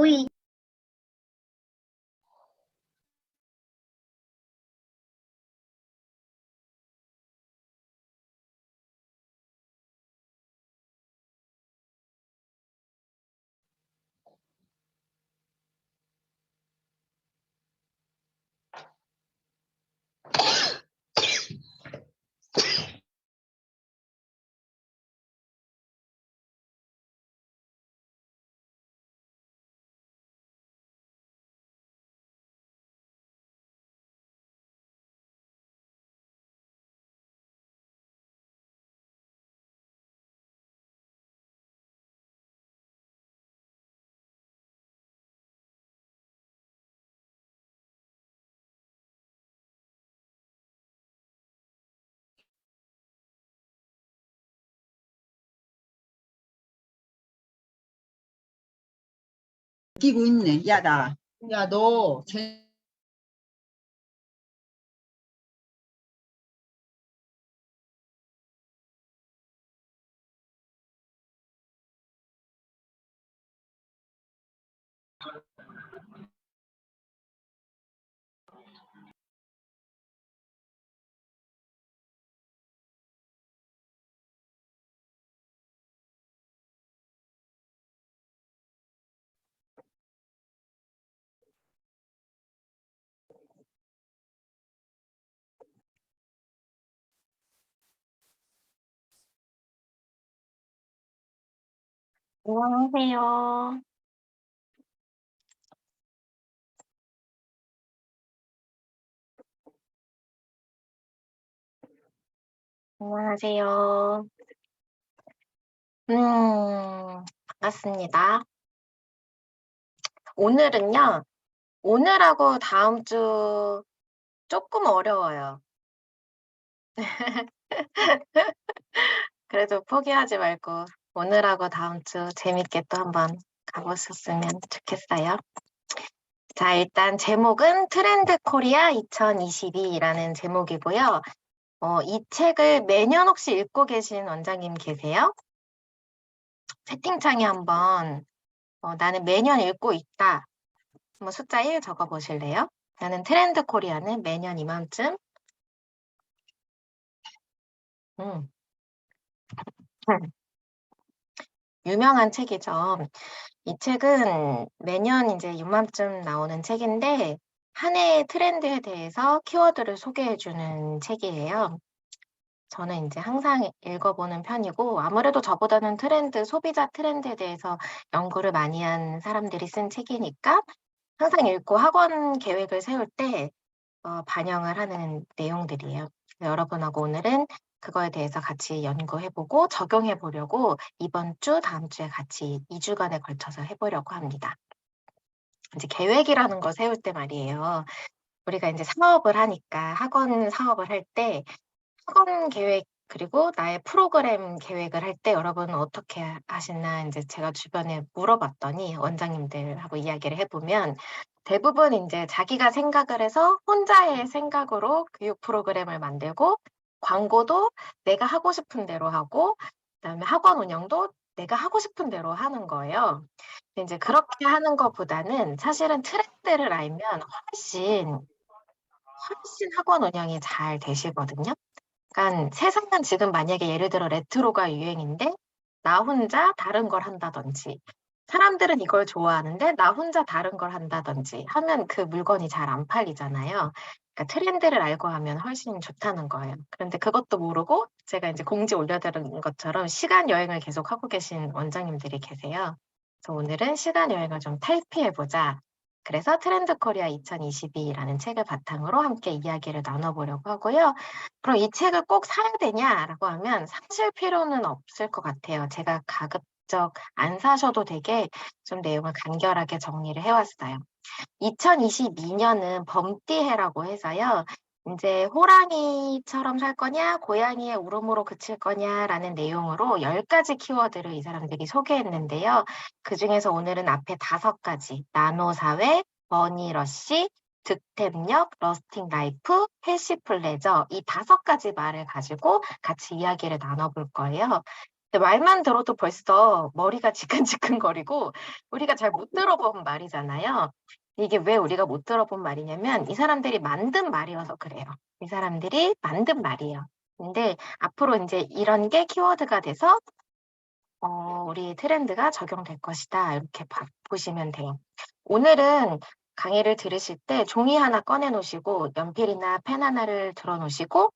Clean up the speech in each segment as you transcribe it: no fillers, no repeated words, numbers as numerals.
오이. 끼고 있네. 야, 너, 안녕하세요. 안녕하세요. 반갑습니다. 오늘은요, 오늘하고 다음 주 조금 어려워요. 그래도 포기하지 말고 오늘하고 다음 주 재밌게 또 한번 가보셨으면 좋겠어요. 자, 일단 제목은 트렌드 코리아 2022라는 제목이고요. 이 책을 매년 혹시 읽고 계신 원장님 계세요? 채팅창에 한번 나는 매년 읽고 있다. 한번 숫자 1 적어보실래요? 나는 트렌드 코리아는 매년 이맘쯤. 음. 유명한 책이죠. 이 책은 매년 이제 이맘쯤 나오는 책인데 한 해의 트렌드에 대해서 키워드를 소개해주는 책이에요. 저는 이제 항상 읽어보는 편이고 아무래도 저보다는 소비자 트렌드에 대해서 연구를 많이 한 사람들이 쓴 책이니까 항상 읽고 학원 계획을 세울 때 반영을 하는 내용들이에요. 여러분하고 오늘은 그거에 대해서 같이 연구해보고 적용해보려고 이번 주, 다음 주에 같이 2주간에 걸쳐서 해보려고 합니다. 이제 계획이라는 거 세울 때 말이에요. 우리가 이제 사업을 하니까 학원 사업을 할 때 학원 계획 그리고 나의 프로그램 계획을 할 때 여러분은 어떻게 하시나 이제 제가 주변에 물어봤더니 원장님들하고 이야기를 해보면 대부분 이제 자기가 생각을 해서 혼자의 생각으로 교육 프로그램을 만들고 광고도 내가 하고 싶은 대로 하고 그다음에 학원 운영도 내가 하고 싶은 대로 하는 거예요. 근데 이제 그렇게 하는 것보다는 사실은 트렌드를 알면 훨씬 학원 운영이 잘 되시거든요. 그러니까 세상은 지금 만약에 예를 들어 레트로가 유행인데 나 혼자 다른 걸 한다든지 사람들은 이걸 좋아하는데 나 혼자 다른 걸 한다든지 하면 그 물건이 잘 안 팔리잖아요. 그러니까 트렌드를 알고 하면 훨씬 좋다는 거예요. 그런데 그것도 모르고 제가 이제 공지 올려드린 것처럼 시간 여행을 계속 하고 계신 원장님들이 계세요. 그래서 오늘은 시간 여행을 좀 탈피해보자. 그래서 트렌드 코리아 2022라는 책을 바탕으로 함께 이야기를 나눠보려고 하고요. 그럼 이 책을 꼭 사야 되냐라고 하면 사실 필요는 없을 것 같아요. 제가 가급적 안 사셔도 되게 좀 내용을 간결하게 정리를 해왔어요. 2022년은 범띠해라고 해서요. 이제 호랑이처럼 살 거냐, 고양이의 울음으로 그칠 거냐라는 내용으로 10가지 키워드를 이 사람들이 소개했는데요. 그중에서 오늘은 앞에 5가지, 나노사회, 머니러쉬, 득템력, 러스팅 라이프, 해시 플레저 이 5가지 말을 가지고 같이 이야기를 나눠볼 거예요. 근데 말만 들어도 벌써 머리가 지끈지끈거리고 우리가 잘 못 들어본 말이잖아요. 이게 왜 우리가 못 들어본 말이냐면 이 사람들이 만든 말이어서 그래요. 이 사람들이 만든 말이에요. 근데 앞으로 이제 이런 게 키워드가 돼서 우리 트렌드가 적용될 것이다. 이렇게 보시면 돼요. 오늘은 강의를 들으실 때 종이 하나 꺼내 놓으시고 연필이나 펜 하나를 들어 놓으시고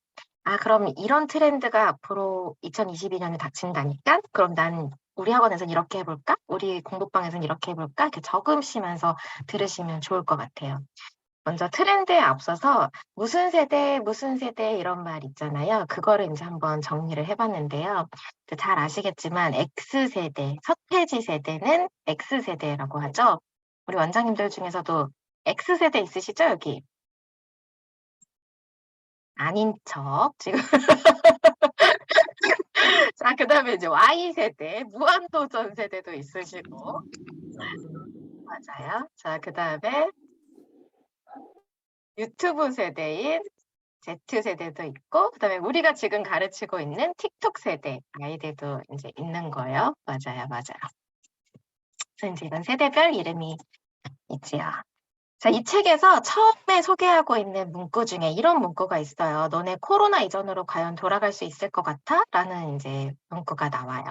그럼 이런 트렌드가 앞으로 2022년에 닥친다니까? 그럼 난 우리 학원에서는 이렇게 해볼까? 우리 공부방에서는 이렇게 해볼까? 이렇게 적으시면서 들으시면 좋을 것 같아요. 먼저 트렌드에 앞서서 무슨 세대 이런 말 있잖아요. 그거를 이제 한번 정리를 해봤는데요. 잘 아시겠지만 X세대, 서태지 세대는 X세대라고 하죠. 우리 원장님들 중에서도 X세대 있으시죠, 여기? 아닌 척, 지금. 자, 그 다음에 이제 Y세대, 무한도전 세대도 있으시고. 맞아요. 자, 그 다음에 유튜브 세대인 Z세대도 있고, 그 다음에 우리가 지금 가르치고 있는 틱톡 세대 아이들도 이제 있는 거예요. 맞아요, 맞아요. 그래서 이제 이런 세대별 이름이 있지요. 자, 이 책에서 처음에 소개하고 있는 문구 중에 이런 문구가 있어요. 너네 코로나 이전으로 과연 돌아갈 수 있을 것 같아? 라는 이제 문구가 나와요.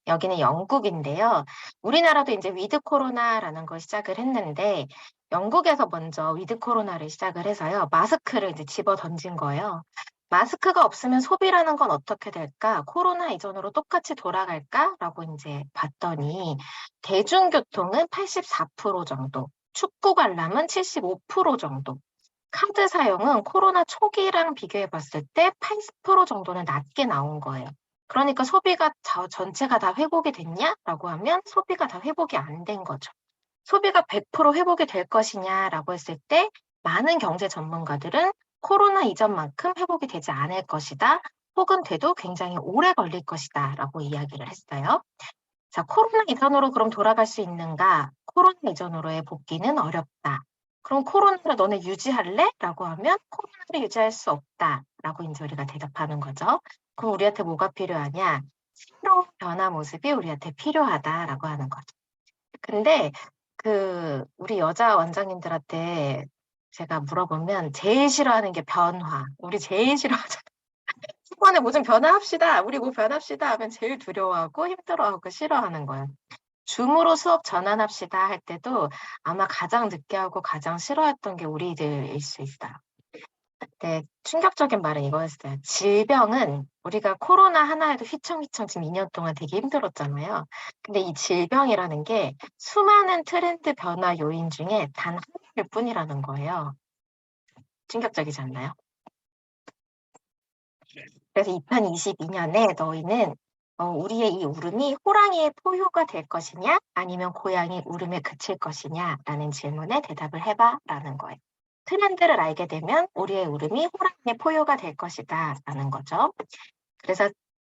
여기는 영국인데요. 우리나라도 이제 위드 코로나라는 걸 시작을 했는데 영국에서 먼저 위드 코로나를 시작을 해서요. 마스크를 이제 집어 던진 거예요. 마스크가 없으면 소비라는 건 어떻게 될까? 코로나 이전으로 똑같이 돌아갈까? 라고 이제 봤더니 대중교통은 84% 정도, 축구 관람은 75% 정도, 카드 사용은 코로나 초기랑 비교해 봤을 때 80% 정도는 낮게 나온 거예요. 그러니까 소비가 전체가 다 회복이 됐냐라고 하면 소비가 다 회복이 안 된 거죠. 소비가 100% 회복이 될 것이냐라고 했을 때 많은 경제 전문가들은 코로나 이전만큼 회복이 되지 않을 것이다. 혹은 돼도 굉장히 오래 걸릴 것이다. 라고 이야기를 했어요. 자, 코로나 이전으로 그럼 돌아갈 수 있는가? 코로나 이전으로의 복귀는 어렵다. 그럼 코로나를 너네 유지할래? 라고 하면 코로나를 유지할 수 없다. 라고 이제 우리가 대답하는 거죠. 그럼 우리한테 뭐가 필요하냐? 새로운 변화 모습이 우리한테 필요하다라고 하는 거죠. 근데 우리 여자 원장님들한테 제가 물어보면 제일 싫어하는 게 변화. 우리 제일 싫어하잖아. 이번에 뭐 좀 변화합시다. 우리 뭐 변합시다 하면 제일 두려워하고 힘들어하고 싫어하는 거예요. 줌으로 수업 전환합시다 할 때도 아마 가장 늦게 하고 가장 싫어했던 게 우리들일 수 있어요. 그때 충격적인 말은 이거였어요. 질병은 우리가 코로나 하나에도 휘청휘청 지금 2년 동안 되게 힘들었잖아요. 근데 이 질병이라는 게 수많은 트렌드 변화 요인 중에 단 하나일 뿐이라는 거예요. 충격적이지 않나요? 그래서 2022년에 너희는 우리의 이 울음이 호랑이의 포효가 될 것이냐 아니면 고양이 울음에 그칠 것이냐라는 질문에 대답을 해봐라는 거예요. 트렌드를 알게 되면 우리의 울음이 호랑이의 포효가 될 것이다 라는 거죠. 그래서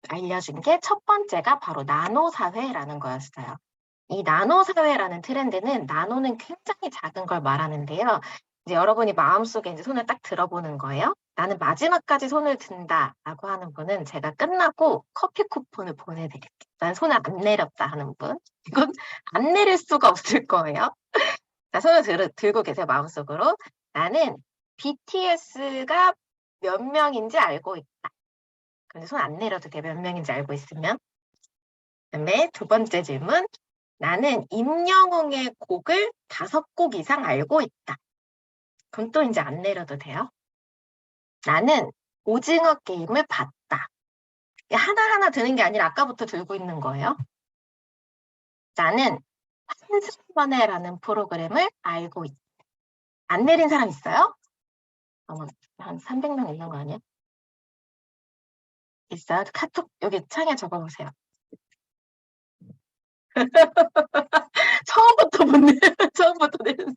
알려준 게 첫 번째가 바로 나노 사회라는 거였어요. 이 나노 사회라는 트렌드는 나노는 굉장히 작은 걸 말하는데요. 이제 여러분이 마음속에 이제 손을 딱 들어보는 거예요. 나는 마지막까지 손을 든다라고 하는 분은 제가 끝나고 커피 쿠폰을 보내드릴게요. 난 손을 안 내렸다 하는 분. 이건 안 내릴 수가 없을 거예요. 자, 손을 들고 계세요, 마음속으로. 나는 BTS가 몇 명인지 알고 있다. 근데 손 안 내려도 돼, 몇 명인지 알고 있으면. 그다음에 두 번째 질문. 나는 임영웅의 곡을 5곡 이상 알고 있다. 그럼 또 이제 안 내려도 돼요. 나는 오징어 게임을 봤다. 하나하나 드는 게 아니라 아까부터 들고 있는 거예요. 나는 한승연애라는 프로그램을 알고 있다. 안 내린 사람 있어요? 한 300명 있는 거 아니야? 있어요? 카톡 여기 창에 적어보세요. 처음부터 못 내, 처음부터 내는.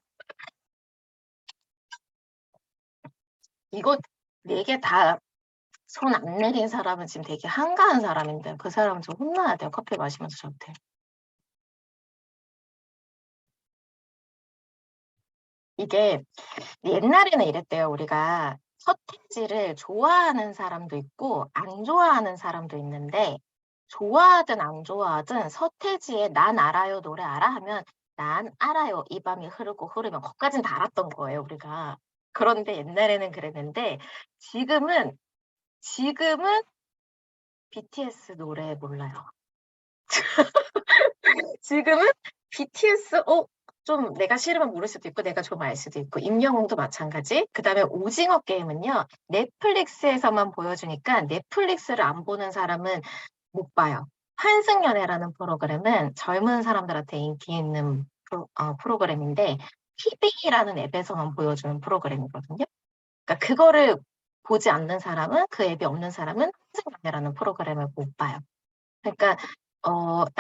이거 4개 다 손 안 내린 사람은 지금 되게 한가한 사람인데 그 사람은 좀 혼나야 돼요. 커피 마시면서 저한테. 이게 옛날에는 이랬대요. 우리가 서태지를 좋아하는 사람도 있고 안 좋아하는 사람도 있는데 좋아하든 안 좋아하든 서태지의 난 알아요 노래 알아? 하면 난 알아요 이 밤이 흐르고 흐르면 거기까진 다 알았던 거예요 우리가. 그런데 옛날에는 그랬는데 지금은 BTS 노래 몰라요. 지금은 BTS 좀 내가 싫으면 모를 수도 있고 내가 좀 알 수도 있고 임영웅도 마찬가지. 그다음에 오징어 게임은요. 넷플릭스에서만 보여주니까 넷플릭스를 안 보는 사람은 못 봐요. 환승연애라는 프로그램은 젊은 사람들한테 인기 있는 프로그램인데 TV라는 앱에서만 보여주는 프로그램이거든요. 그러니까 그거를 보지 않는 사람은 그 앱이 없는 사람은 환승연애라는 프로그램을 못 봐요. 그러니까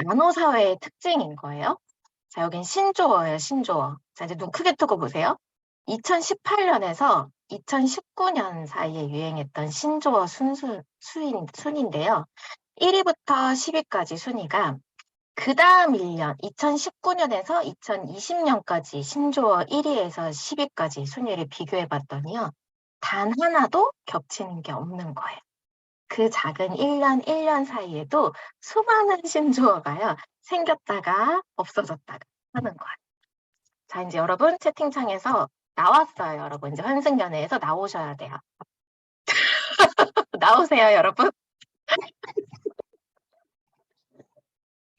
나노 사회의 특징인 거예요. 자, 여긴 신조어예요, 신조어. 자, 이제 눈 크게 뜨고 보세요. 2018년에서 2019년 사이에 유행했던 신조어 순인데요. 1위부터 10위까지 순위가 그 다음 1년, 2019년에서 2020년까지 신조어 1위에서 10위까지 순위를 비교해 봤더니요. 단 하나도 겹치는 게 없는 거예요. 그 작은 1년 사이에도 수많은 신조어가요. 생겼다가 없어졌다가 하는 거예요. 자, 이제 여러분 채팅창에서 나왔어요, 여러분. 이제 환승연애에서 나오셔야 돼요. 나오세요, 여러분.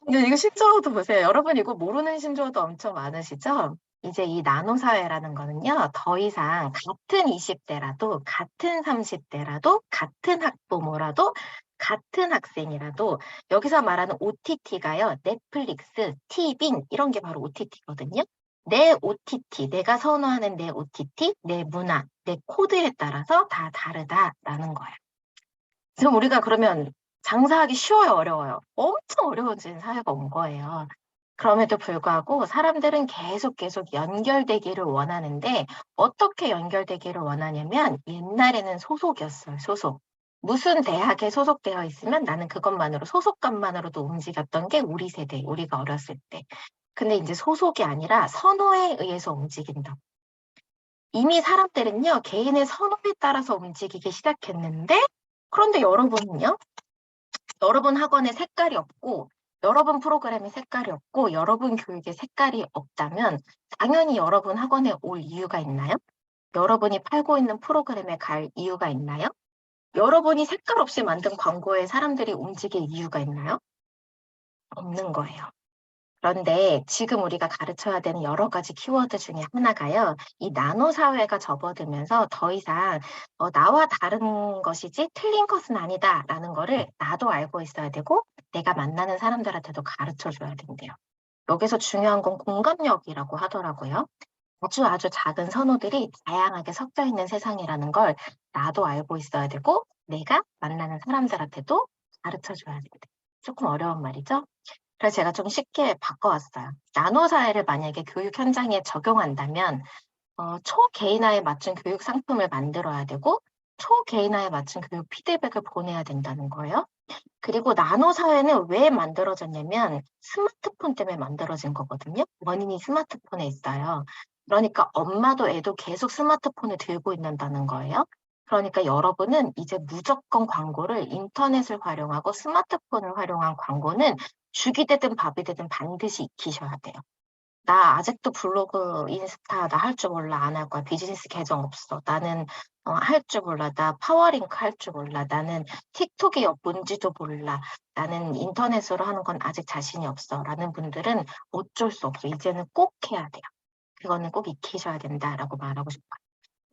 이거 신조어도 보세요. 여러분 이거 모르는 신조어도 엄청 많으시죠? 이제 이 나노사회라는 거는요, 더 이상 같은 20대라도, 같은 30대라도, 같은 학부모라도, 같은 학생이라도, 여기서 말하는 OTT가요, 넷플릭스, 티빙, 이런 게 바로 OTT거든요. 내 OTT, 내가 선호하는 내 OTT, 내 문화, 내 코드에 따라서 다 다르다라는 거예요. 지금 우리가 그러면 장사하기 쉬워요, 어려워요? 엄청 어려워진 사회가 온 거예요. 그럼에도 불구하고 사람들은 계속 연결되기를 원하는데 어떻게 연결되기를 원하냐면 옛날에는 소속이었어요, 소속. 무슨 대학에 소속되어 있으면 나는 그것만으로 소속감만으로도 움직였던 게 우리 세대, 우리가 어렸을 때. 근데 이제 소속이 아니라 선호에 의해서 움직인다. 이미 사람들은요, 개인의 선호에 따라서 움직이기 시작했는데 그런데 여러분은요? 여러분 학원에 색깔이 없고 여러분 프로그램에 색깔이 없고 여러분 교육에 색깔이 없다면 당연히 여러분 학원에 올 이유가 있나요? 여러분이 팔고 있는 프로그램에 갈 이유가 있나요? 여러분이 색깔 없이 만든 광고에 사람들이 움직일 이유가 있나요? 없는 거예요. 그런데 지금 우리가 가르쳐야 되는 여러 가지 키워드 중에 하나가요. 이 나노 사회가 접어들면서 더 이상 나와 다른 것이지 틀린 것은 아니다라는 거를 나도 알고 있어야 되고 내가 만나는 사람들한테도 가르쳐 줘야 된대요. 여기서 중요한 건 공감력이라고 하더라고요. 아주 작은 선호들이 다양하게 섞여 있는 세상이라는 걸 나도 알고 있어야 되고 내가 만나는 사람들한테도 가르쳐 줘야 된대. 조금 어려운 말이죠? 그래서 제가 좀 쉽게 바꿔왔어요. 나노 사회를 만약에 교육 현장에 적용한다면 초개인화에 맞춘 교육 상품을 만들어야 되고 초개인화에 맞춘 교육 피드백을 보내야 된다는 거예요. 그리고 나노 사회는 왜 만들어졌냐면 스마트폰 때문에 만들어진 거거든요. 원인이 스마트폰에 있어요. 그러니까 엄마도 애도 계속 스마트폰을 들고 있는다는 거예요. 그러니까 여러분은 이제 무조건 광고를 인터넷을 활용하고 스마트폰을 활용한 광고는 죽이 되든 밥이 되든 반드시 익히셔야 돼요. 나 아직도 블로그, 인스타 나 할 줄 몰라. 안 할 거야. 비즈니스 계정 없어. 나는 할 줄 몰라. 나 파워링크 할 줄 몰라. 나는 틱톡이 뭔지도 몰라. 나는 인터넷으로 하는 건 아직 자신이 없어. 라는 분들은 어쩔 수 없어. 이제는 꼭 해야 돼요. 그거는 꼭 익히셔야 된다라고 말하고 싶어요.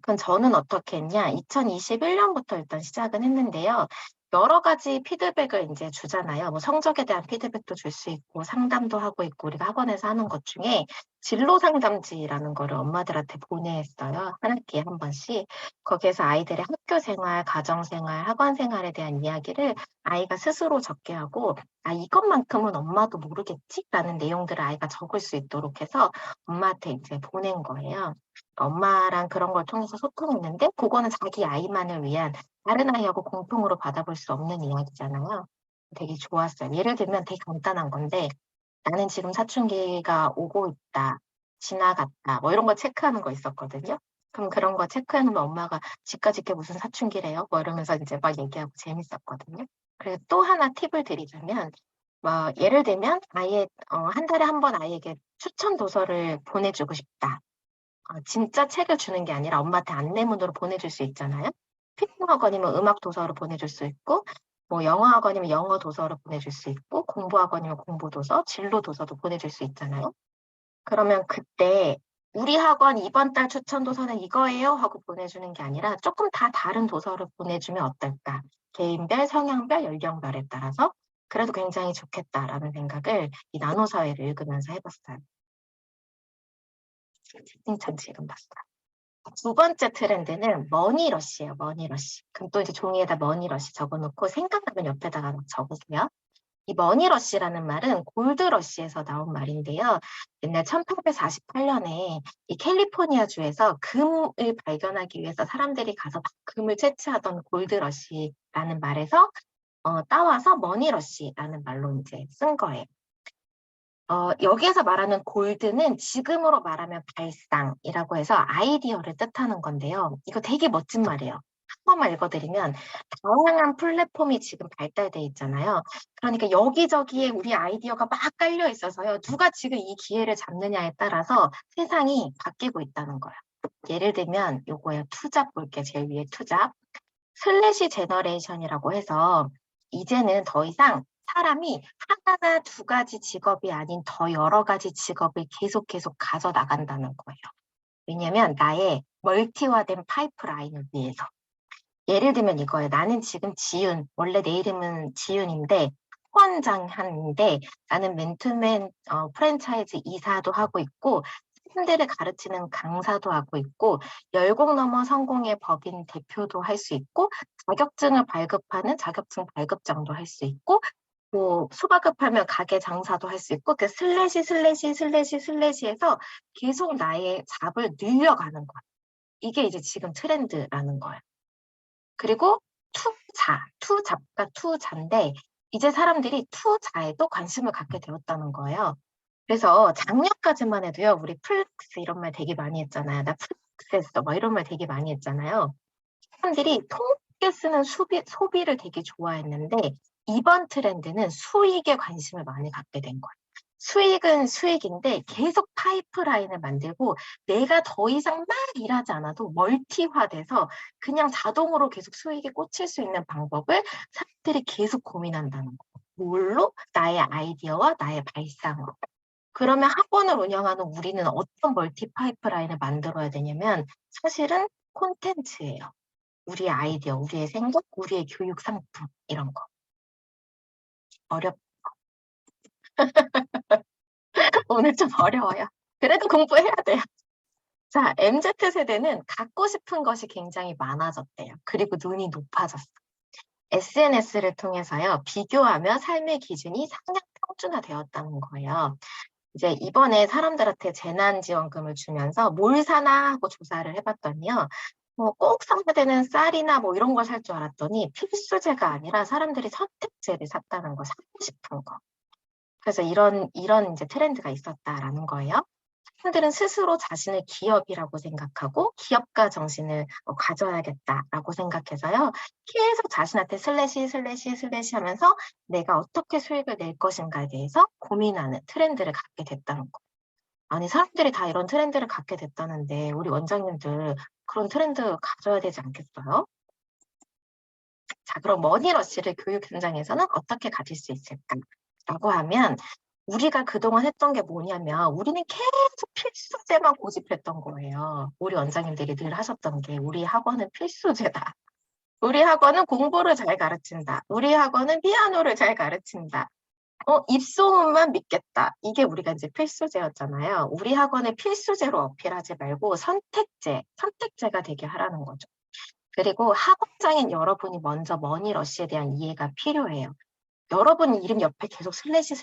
그럼 저는 어떻게 했냐? 2021년부터 일단 시작은 했는데요. 여러 가지 피드백을 이제 주잖아요. 뭐 성적에 대한 피드백도 줄 수 있고 상담도 하고 있고 우리가 학원에서 하는 것 중에 진로 상담지라는 거를 엄마들한테 보냈어요. 한 학기에 한 번씩. 거기에서 아이들의 학교 생활, 가정 생활, 학원 생활에 대한 이야기를 아이가 스스로 적게 하고 아, 이것만큼은 엄마도 모르겠지? 라는 내용들을 아이가 적을 수 있도록 해서 엄마한테 이제 보낸 거예요. 엄마랑 그런 걸 통해서 소통했는데 그거는 자기 아이만을 위한 다른 아이하고 공통으로 받아볼 수 없는 이야기잖아요. 되게 좋았어요. 예를 들면 되게 간단한 건데 나는 지금 사춘기가 오고 있다, 지나갔다, 뭐 이런 거 체크하는 거 있었거든요. 그럼 그런 거 체크해놓으면 엄마가 집까짓 게 무슨 사춘기래요? 뭐 이러면서 이제 막 얘기하고 재밌었거든요. 그리고 또 하나 팁을 드리자면 뭐 예를 들면 아예 한 달에 한 번 아이에게 추천 도서를 보내주고 싶다. 진짜 책을 주는 게 아니라 엄마한테 안내문으로 보내줄 수 있잖아요. 피아노 학원이면 음악 도서로 보내줄 수 있고, 뭐 영어 학원이면 영어 도서로 보내줄 수 있고, 공부 학원이면 공부 도서, 진로 도서도 보내줄 수 있잖아요. 그러면 그때 우리 학원 이번 달 추천 도서는 이거예요 하고 보내주는 게 아니라 조금 다 다른 도서를 보내주면 어떨까? 개인별, 성향별, 연령별에 따라서 그래도 굉장히 좋겠다라는 생각을 이 나노사회를 읽으면서 해봤어요. 채팅창 지금 봤어요. 두 번째 트렌드는 머니러시예요. 머니러시. 그럼 또 이제 종이에다 머니러시 적어놓고 생각나면 옆에다가 적으세요. 이 머니러시라는 말은 골드러시에서 나온 말인데요. 옛날 1848년에 이 캘리포니아 주에서 금을 발견하기 위해서 사람들이 가서 막 금을 채취하던 골드러시라는 말에서 따와서 머니러시라는 말로 이제 쓴 거예요. 여기에서 말하는 골드는 지금으로 말하면 발상이라고 해서 아이디어를 뜻하는 건데요. 이거 되게 멋진 말이에요. 한 번만 읽어드리면 다양한 플랫폼이 지금 발달돼 있잖아요. 그러니까 여기저기에 우리 아이디어가 막 깔려 있어서요. 누가 지금 이 기회를 잡느냐에 따라서 세상이 바뀌고 있다는 거예요. 예를 들면 요거예요. 투잡 볼게요. 제일 위에 투잡. 슬래시 제너레이션이라고 해서 이제는 더 이상 사람이 하나나 두 가지 직업이 아닌 더 여러 가지 직업을 계속 가져 나간다는 거예요. 왜냐면 나의 멀티화된 파이프라인을 위해서. 예를 들면 이거예요. 나는 지금 지윤, 원래 내 이름은 지윤인데 학원장 하는데 나는 맨투맨 프랜차이즈 이사도 하고 있고 사람들을 가르치는 강사도 하고 있고 열공 넘어 성공의 법인 대표도 할 수 있고 자격증을 발급하는 자격증 발급장도 할 수 있고 뭐 수박급하면 가게 장사도 할 수 있고 그 슬래시에서 계속 나의 잡을 늘려가는 거야. 이게 이제 지금 트렌드라는 거예요. 그리고 투잡가 투자인데 이제 사람들이 투자에도 관심을 갖게 되었다는 거예요. 그래서 작년까지만 해도요, 우리 플렉스 이런 말 되게 많이 했잖아요. 나 플렉스 했어. 뭐 이런 말 되게 많이 했잖아요. 사람들이 통계 쓰는 소비를 되게 좋아했는데 이번 트렌드는 수익에 관심을 많이 갖게 된 거예요. 수익은 수익인데 계속 파이프라인을 만들고 내가 더 이상 막 일하지 않아도 멀티화돼서 그냥 자동으로 계속 수익에 꽂힐 수 있는 방법을 사람들이 계속 고민한다는 거예요. 뭘로? 나의 아이디어와 나의 발상으로. 그러면 학원을 운영하는 우리는 어떤 멀티 파이프라인을 만들어야 되냐면 사실은 콘텐츠예요. 우리의 아이디어, 우리의 생각, 우리의 교육 상품 이런 거. 오늘 좀 어려워요. 그래도 공부해야 돼요. 자, MZ세대는 갖고 싶은 것이 굉장히 많아졌대요. 그리고 눈이 높아졌어요. SNS를 통해서요, 비교하며 삶의 기준이 상향 평준화되었다는 거예요. 이제 이번에 사람들한테 재난지원금을 주면서 뭘 사나 하고 조사를 해봤더니요. 뭐 꼭 사야 되는 쌀이나 뭐 이런 걸 살 줄 알았더니 필수제가 아니라 사람들이 선택제를 샀다는 거, 사고 싶은 거. 그래서 이런 이제 트렌드가 있었다라는 거예요. 사람들은 스스로 자신을 기업이라고 생각하고 기업가 정신을 가져야겠다라고 생각해서요. 계속 자신한테 슬래시 하면서 내가 어떻게 수익을 낼 것인가에 대해서 고민하는 트렌드를 갖게 됐다는 거. 아니 사람들이 다 이런 트렌드를 갖게 됐다는데 우리 원장님들 그런 트렌드 가져야 되지 않겠어요? 자, 그럼 머니러시를 교육 현장에서는 어떻게 가질 수 있을까라고 하면 우리가 그동안 했던 게 뭐냐면 우리는 계속 필수제만 고집했던 거예요. 우리 원장님들이 늘 하셨던 게 우리 학원은 필수제다. 우리 학원은 공부를 잘 가르친다. 우리 학원은 피아노를 잘 가르친다. 입소문만 믿겠다. 이게 우리가 이제 필수제였잖아요. 우리 학원을 필수제로 어필하지 말고 선택제가 되게 하라는 거죠. 그리고 학원장인 여러분이 먼저 머니러시에 대한 이해가 필요해요. 여러분 이름 옆에 계속 슬래시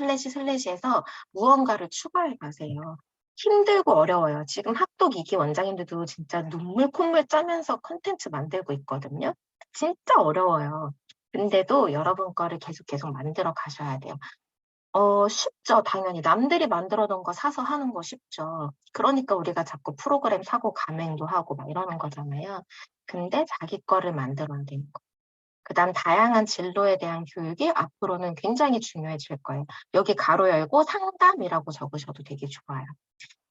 해서 무언가를 추가해 가세요. 힘들고 어려워요. 지금 학독 2기 원장님들도 진짜 눈물 콧물 짜면서 컨텐츠 만들고 있거든요. 진짜 어려워요. 근데도 여러분 거를 계속 만들어 가셔야 돼요. 쉽죠. 당연히 남들이 만들어 놓은 거 사서 하는 거 쉽죠. 그러니까 우리가 자꾸 프로그램 사고 가맹도 하고 막 이러는 거잖아요. 근데 자기 거를 만들어야 되는 거. 그다음 다양한 진로에 대한 교육이 앞으로는 굉장히 중요해질 거예요. 여기 가로 열고 상담이라고 적으셔도 되게 좋아요.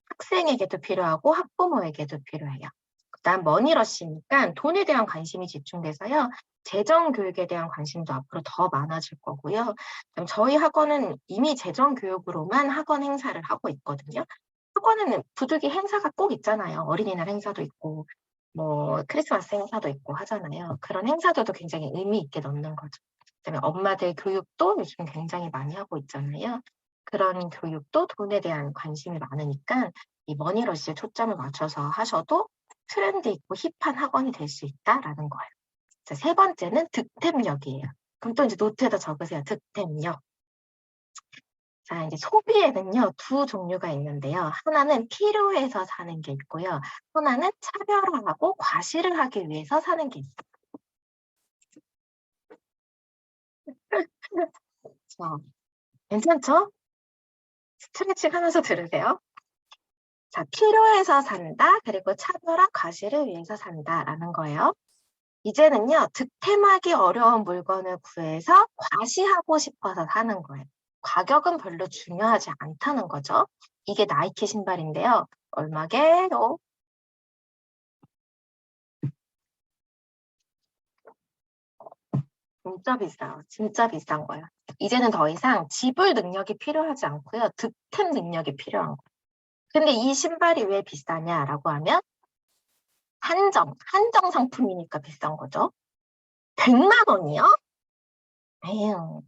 학생에게도 필요하고 학부모에게도 필요해요. 그다음 머니러시니까 돈에 대한 관심이 집중돼서요. 재정 교육에 대한 관심도 앞으로 더 많아질 거고요. 그럼 저희 학원은 이미 재정 교육으로만 학원 행사를 하고 있거든요. 학원에는 부득이 행사가 꼭 있잖아요. 어린이날 행사도 있고 뭐 크리스마스 행사도 있고 하잖아요. 그런 행사들도 굉장히 의미 있게 넣는 거죠. 그다음에 엄마들 교육도 요즘 굉장히 많이 하고 있잖아요. 그런 교육도 돈에 대한 관심이 많으니까 이 머니러시에 초점을 맞춰서 하셔도 트렌드 있고 힙한 학원이 될 수 있다라는 거예요. 자, 세 번째는 득템력이에요. 그럼 또 이제 노트에다 적으세요. 득템력. 자, 이제 소비에는요, 두 종류가 있는데요. 하나는 필요해서 사는 게 있고요. 하나는 차별화하고 과시를 하기 위해서 사는 게 있어요. 자, 괜찮죠? 스트레칭 하면서 들으세요. 자, 필요해서 산다, 그리고 차별화, 과시를 위해서 산다라는 거예요. 이제는요, 득템하기 어려운 물건을 구해서 과시하고 싶어서 사는 거예요. 가격은 별로 중요하지 않다는 거죠. 이게 나이키 신발인데요. 얼마게요? 진짜 비싸요. 진짜 비싼 거예요. 이제는 더 이상 지불 능력이 필요하지 않고요. 득템 능력이 필요한 거예요. 근데 이 신발이 왜 비싸냐라고 하면 한정 상품이니까 비싼 거죠. 100만 원이요? 에휴,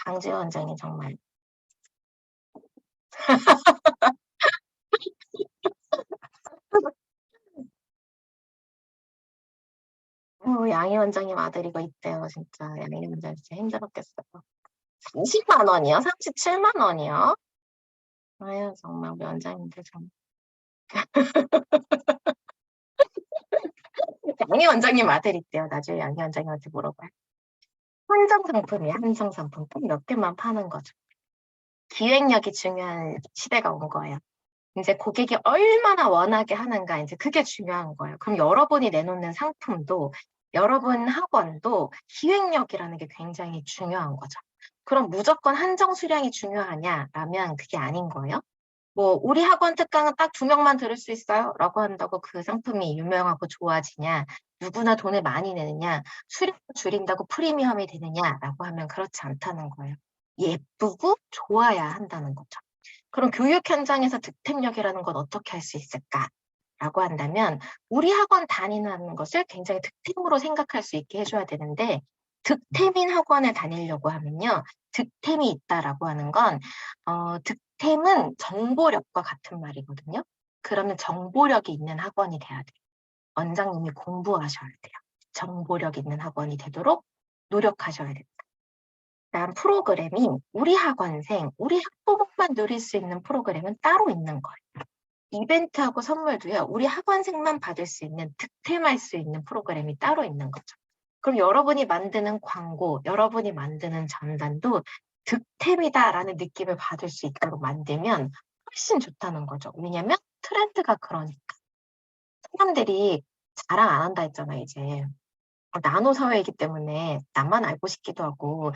강지호 원장이 정말. 양희 원장님 아들 이거 있대요. 진짜 양희 원장 진짜 힘들었겠어요. 30만 원이요? 37만 원이요? 아유 정말 우리 원장님들 좀. 양희 원장님 아들 있대요. 나중에 양희 원장님한테 물어봐요. 한정 상품이에요. 한정 상품. 딱 몇 개만 파는 거죠. 기획력이 중요한 시대가 온 거예요. 이제 고객이 얼마나 원하게 하는가, 이제 그게 중요한 거예요. 그럼 여러분이 내놓는 상품도, 여러분 학원도 기획력이라는 게 굉장히 중요한 거죠. 그럼 무조건 한정 수량이 중요하냐라면 그게 아닌 거예요. 뭐, 우리 학원 특강은 딱 2명만 들을 수 있어요? 라고 한다고 그 상품이 유명하고 좋아지냐, 누구나 돈을 많이 내느냐, 수량을 줄인다고 프리미엄이 되느냐라고 하면 그렇지 않다는 거예요. 예쁘고 좋아야 한다는 거죠. 그럼 교육 현장에서 득템력이라는 건 어떻게 할 수 있을까라고 한다면 우리 학원 다니는 것을 굉장히 득템으로 생각할 수 있게 해줘야 되는데 득템인 학원에 다니려고 하면요. 득템이 있다라고 하는 건 득템은 정보력과 같은 말이거든요. 그러면 정보력이 있는 학원이 돼야 돼요. 원장님이 공부하셔야 돼요. 정보력 있는 학원이 되도록 노력하셔야 돼요. 그다음 프로그램이 우리 학원생, 우리 학부모만 누릴 수 있는 프로그램은 따로 있는 거예요. 이벤트하고 선물도요. 우리 학원생만 받을 수 있는 득템할 수 있는 프로그램이 따로 있는 거죠. 그럼 여러분이 만드는 광고, 여러분이 만드는 전단도 득템이다라는 느낌을 받을 수 있도록 만들면 훨씬 좋다는 거죠. 왜냐면 트렌드가 그러니까. 사람들이 자랑 안 한다 했잖아요, 이제. 나노 사회이기 때문에 나만 알고 싶기도 하고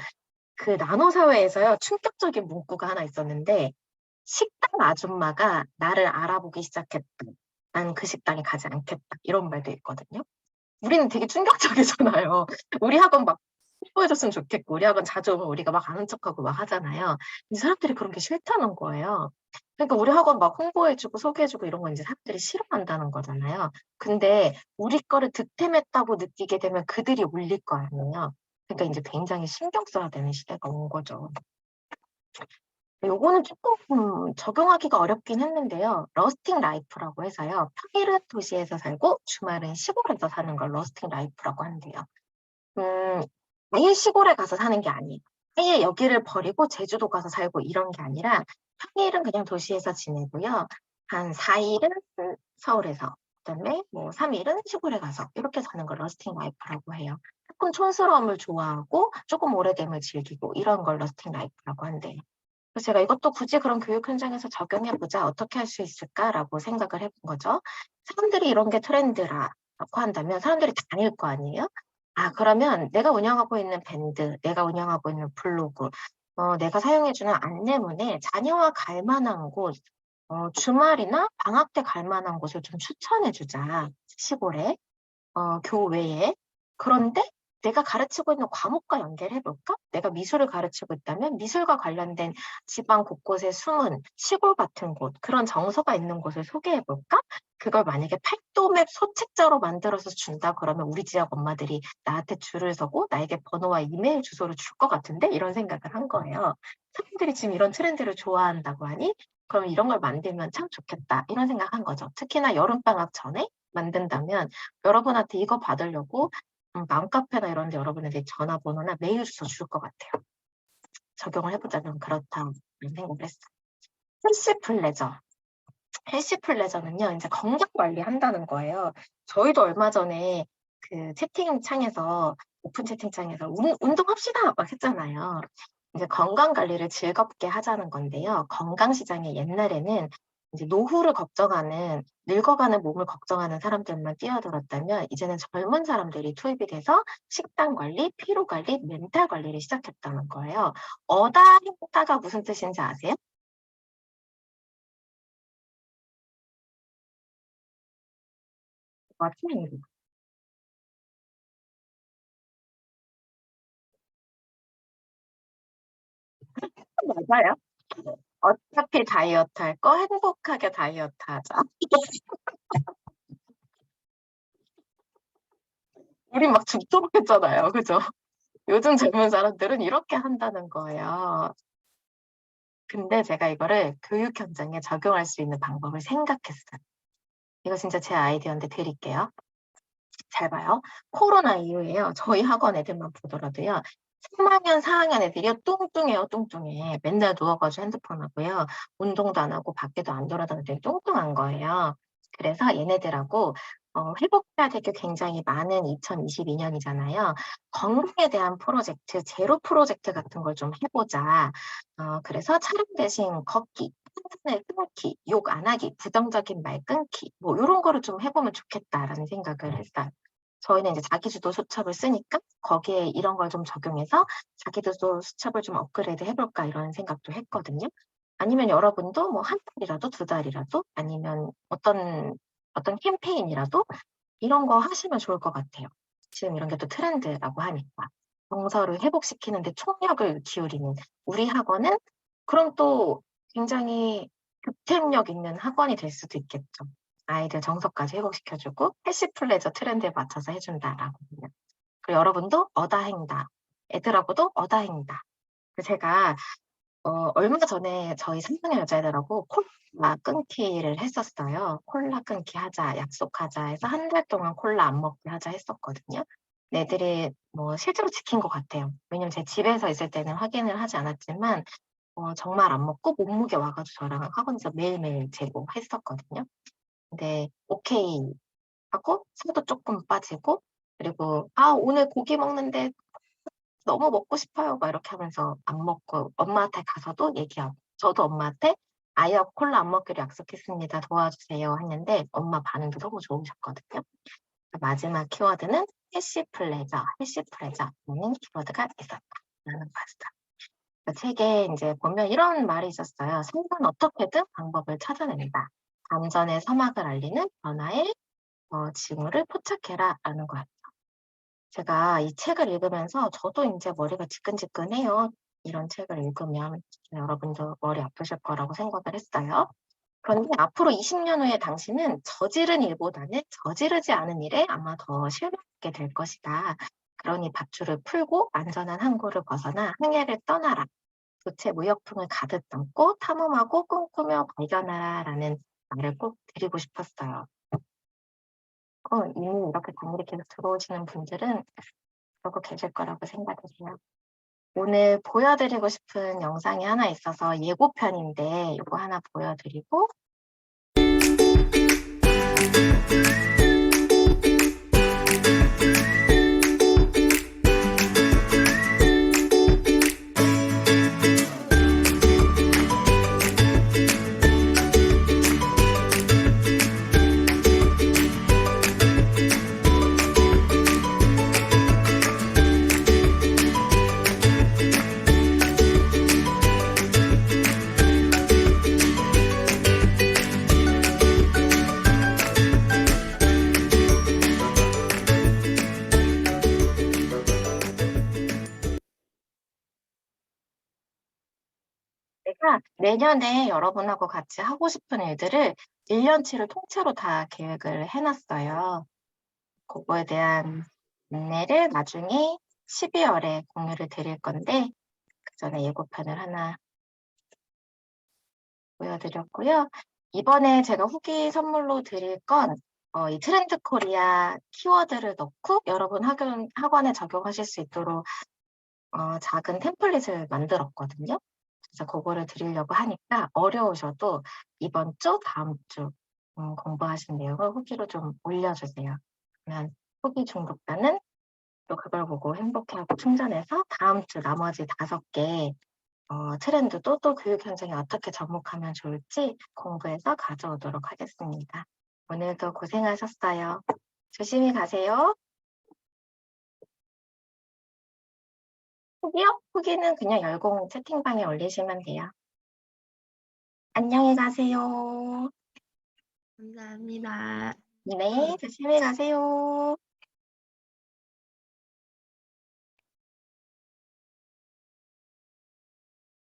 그 나노 사회에서요 충격적인 문구가 하나 있었는데 식당 아줌마가 나를 알아보기 시작했다. 난 그 식당에 가지 않겠다. 이런 말도 있거든요. 우리는 되게 충격적이잖아요. 우리 학원 막 홍보해줬으면 좋겠고 우리 학원 자주 오면 우리가 막 아는 척하고 막 하잖아요. 이 사람들이 그런 게 싫다는 거예요. 그러니까 우리 학원 막 홍보해주고 소개해주고 이런 건 이제 사람들이 싫어한다는 거잖아요. 근데 우리 거를 득템했다고 느끼게 되면 그들이 올릴 거 아니에요. 그러니까 이제 굉장히 신경 써야 되는 시대가 온 거죠. 요거는 조금 적용하기가 어렵긴 했는데요. 러스팅 라이프라고 해서요. 평일은 도시에서 살고 주말은 시골에서 사는 걸 러스팅 라이프라고 한대요. 아예 시골에 가서 사는 게 아니에요. 아예 여기를 버리고 제주도 가서 살고 이런 게 아니라 평일은 그냥 도시에서 지내고요. 한 4일은 서울에서, 그다음에 뭐 3일은 시골에 가서 이렇게 사는 걸 러스팅 라이프라고 해요. 조금 촌스러움을 좋아하고 조금 오래됨을 즐기고 이런 걸 러스팅 라이프라고 한대요. 그래서 제가 이것도 굳이 그런 교육 현장에서 적용해보자, 어떻게 할 수 있을까라고 생각을 해본 거죠. 사람들이 이런 게 트렌드라고 한다면 사람들이 다닐 거 아니에요? 그러면 내가 운영하고 있는 밴드, 내가 운영하고 있는 블로그, 내가 사용해주는 안내문에 자녀와 갈 만한 곳, 주말이나 방학 때 갈 만한 곳을 좀 추천해주자. 시골에, 교외에. 그런데 내가 가르치고 있는 과목과 연결해볼까? 내가 미술을 가르치고 있다면 미술과 관련된 지방 곳곳에 숨은 시골 같은 곳, 그런 정서가 있는 곳을 소개해볼까? 그걸 만약에 팔도맵 소책자로 만들어서 준다 그러면 우리 지역 엄마들이 나한테 줄을 서고 나에게 번호와 이메일 주소를 줄 것 같은데? 이런 생각을 한 거예요. 사람들이 지금 이런 트렌드를 좋아한다고 하니? 그럼 이런 걸 만들면 참 좋겠다. 이런 생각한 거죠. 특히나 여름방학 전에 만든다면 여러분한테 이거 받으려고 맘카페나 이런 데 여러분한테 전화번호나 메일 주소 줄 것 같아요. 적용을 해보자면 그렇다는 생각을 했어요. 헬스플레저. 헬스플레저는요, 이제 건강 관리 한다는 거예요. 저희도 얼마 전에 그 채팅창에서, 오픈 채팅창에서 운동합시다! 막 했잖아요. 이제 건강 관리를 즐겁게 하자는 건데요. 건강시장에 옛날에는 이제 노후를 걱정하는, 늙어가는 몸을 걱정하는 사람들만 뛰어들었다면 이제는 젊은 사람들이 투입이 돼서 식단 관리, 피로 관리, 멘탈 관리를 시작했다는 거예요. 어다 행다가 무슨 뜻인지 아세요? 맞습니다. 맞아요. 어차피 다이어트 할 거 행복하게 다이어트 하자. 우리 막 죽도록 했잖아요. 그죠? 요즘 젊은 사람들은 이렇게 한다는 거예요. 근데 제가 이거를 교육 현장에 적용할 수 있는 방법을 생각했어요. 이거 진짜 제 아이디어인데 드릴게요. 잘 봐요. 코로나 이후에요. 저희 학원 애들만 보더라도요. 3학년, 4학년 애들이요. 뚱뚱해요, 뚱뚱해. 맨날 누워가지고 핸드폰 하고요. 운동도 안 하고 밖에도 안 돌아다니고 뚱뚱한 거예요. 그래서 얘네들하고 회복해야 될 게 굉장히 많은 2022년이잖아요. 건강에 대한 프로젝트, 제로 프로젝트 같은 걸 좀 해보자. 그래서 촬영 대신 걷기, 판단을 끊기, 욕 안 하기, 부정적인 말 끊기, 뭐 이런 거를 좀 해보면 좋겠다라는 생각을 했어요. 저희는 이제 자기주도 수첩을 쓰니까 거기에 이런 걸 좀 적용해서 자기주도 수첩을 좀 업그레이드 해볼까 이런 생각도 했거든요. 아니면 여러분도 뭐 한 달이라도 두 달이라도 아니면 어떤 캠페인이라도 이런 거 하시면 좋을 것 같아요. 지금 이런 게 또 트렌드라고 하니까. 정서를 회복시키는 데 총력을 기울이는 우리 학원은 그럼 또 굉장히 득템력 있는 학원이 될 수도 있겠죠. 아이들 정서까지 회복시켜주고 패시플레저 트렌드에 맞춰서 해준다라고 하면. 그리고 여러분도 어다행다. 애들하고도 어다행다. 제가 얼마 전에 저희 3학년 여자애들하고 콜라 끊기를 했었어요. 콜라 끊기 하자, 약속하자 해서 한 달 동안 콜라 안 먹게 하자 했었거든요. 근데 애들이 뭐 실제로 지킨 것 같아요. 왜냐면 제 집에서 있을 때는 확인을 하지 않았지만 정말 안 먹고 몸무게 와가지고 저랑 학원에서 매일매일 재고 했었거든요. 근데 오케이 하고 살도 조금 빠지고 그리고 오늘 고기 먹는데 너무 먹고 싶어요. 막 이렇게 하면서 안 먹고 엄마한테 가서도 얘기하고 저도 엄마한테 아이와 콜라 안 먹기로 약속했습니다. 도와주세요 했는데 엄마 반응도 너무 좋으셨거든요. 마지막 키워드는 해시플레저, 해시플레저라는 키워드가 있었다라는 거였어요. 책에 이제 보면 이런 말이 있었어요. 생선 어떻게든 방법을 찾아낸다. 안전의 서막을 알리는 변화의 징후를 포착해라라는 거예요. 제가 이 책을 읽으면서 저도 이제 머리가 지끈지끈해요. 이런 책을 읽으면 여러분도 머리 아프실 거라고 생각을 했어요. 그런데 앞으로 20년 후에 당신은 저지른 일보다는 저지르지 않은 일에 아마 더 실망하게 될 것이다. 그러니 밧줄을 풀고 안전한 항구를 벗어나 항해를 떠나라. 도체 무역풍을 가득 담고 탐험하고 꿈꾸며 발견하라라는 말을 꼭 드리고 싶었어요. 이미 이렇게 단일이 계속 들어오시는 분들은 그러고 계실 거라고 생각을 해요. 오늘 보여드리고 싶은 영상이 하나 있어서 예고편인데 이거 하나 보여드리고 제가 내년에 여러분하고 같이 하고 싶은 일들을 1년치를 통째로 다 계획을 해놨어요. 그거에 대한 안내를 나중에 12월에 공유를 드릴 건데 그 전에 예고편을 하나 보여드렸고요. 이번에 제가 후기 선물로 드릴 건 이 트렌드 코리아 키워드를 넣고 여러분 학원에 적용하실 수 있도록 작은 템플릿을 만들었거든요. 그래서 그거를 드리려고 하니까 어려우셔도 이번 주, 다음 주 공부하신 내용을 후기로 좀 올려주세요. 그러면 후기 중독자는 또 그걸 보고 행복해하고 충전해서 다음 주 나머지 5개 트렌드도 또 교육 현장에 어떻게 접목하면 좋을지 공부해서 가져오도록 하겠습니다. 오늘도 고생하셨어요. 조심히 가세요. 후기요? 후기는 그냥 열공 채팅방에 올리시면 돼요. 안녕히 가세요. 감사합니다. 네, 조심히 가세요.